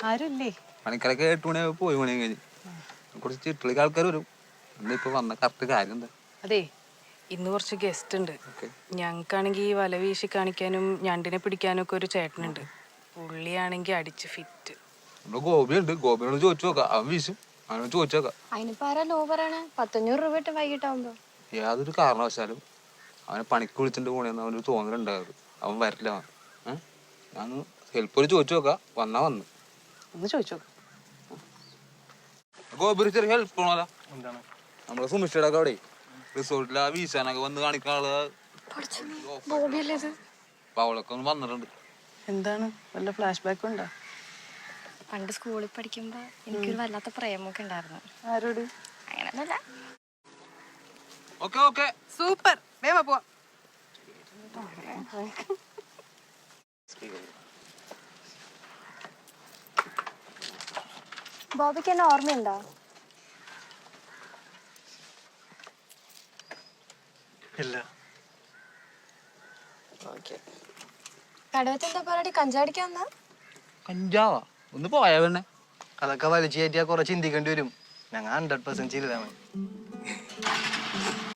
ആരുമില്ലേ? പണിക്കാരൊക്കെ 8 മണിയാകുമ്പോൾ പോയി മണി കഴിഞ്ഞ് കുറച്ച് ചിട്ടിലേക്ക് ആൾക്കാർ വരും. ഇന്നിപ്പോ വന്ന കറക്റ്റ് കാര്യം എന്താ? അതെ, ഇന്ന് കുറച്ച് ഗസ്റ്റ് ഉണ്ട്. ഞങ്ങൾക്കാണെങ്കിൽ ഈ വല വീശി കാണിക്കാനും ഞണ്ടിനെ പിടിക്കാനും ഒക്കെ ഒരു ചേട്ടനുണ്ട്. പുള്ളിയാണെങ്കിൽ അടിച്ച് ഫിറ്റ്. നമ്മുടെ ഗോപിയുണ്ട്, ഗോപിനോട് ചോദിച്ചു നോക്കാം. അവൻ വീശും, അവനോട് ചോദിച്ചു നോക്കാം. അതിനിപ്പോ ആരാ ലോ പറയണേ? 1,500 രൂപ ഇട്ട് വൈകിട്ടാവുമ്പോ. യാതൊരു കാരണവശാലും അവനെ പണിക്ക് വിളിച്ചിട്ട് പോണെന്ന് അവനൊരു തോന്നലുണ്ടായത്. അവൻ വരില്ല. ഞാൻ ഹെൽപ്പ് ചോദിച്ചു നോക്കാം. വന്നാ വന്ന് ഒന്ന് ചോദിച്ചോ. ഗോപി ചെറിയ ഹെൽപ്പ് പോണല്ലോ. എന്താണ്? നമ്മുടെ സുമിഷ്ടയുടെ ഒക്കെ അവിടെ റിസോർട്ടിൽ ആ വീശാനൊക്കെ വന്ന് കാണിക്കാനുള്ള അപ്പൊ അവളൊക്കെ ഒന്ന് വന്നിട്ടുണ്ട്. എന്താണ്, വല്ല ഫ്ലാഷ് ബാക്ക് ഉണ്ടോ? പണ്ട് സ്കൂളിൽ പഠിക്കുമ്പോ എനിക്കൊരു വല്ലാത്ത പ്രേമൊക്കെ ഉണ്ടായിരുന്നു. ആരോട്? അങ്ങനൊന്നുമല്ല. ഓക്കെ ഓക്കെ, സൂപ്പർ, വേഗം പോവാം. ബോബിക്ക് എന്നെ ഓർമ്മയുണ്ടോ? ഇല്ല. കടവത്ത് എന്താ പരിപാടി? കഞ്ചാടിക്കാൻ വന്നാ? കഞ്ചാവാ? ഒന്ന് പോയാ പിന്നെ അതൊക്കെ വലിച്ചു കയറ്റിയാൽ കുറെ ചിന്തിക്കേണ്ടി വരും. ഞങ്ങൾ 100% ചെയ്താൽ മതി.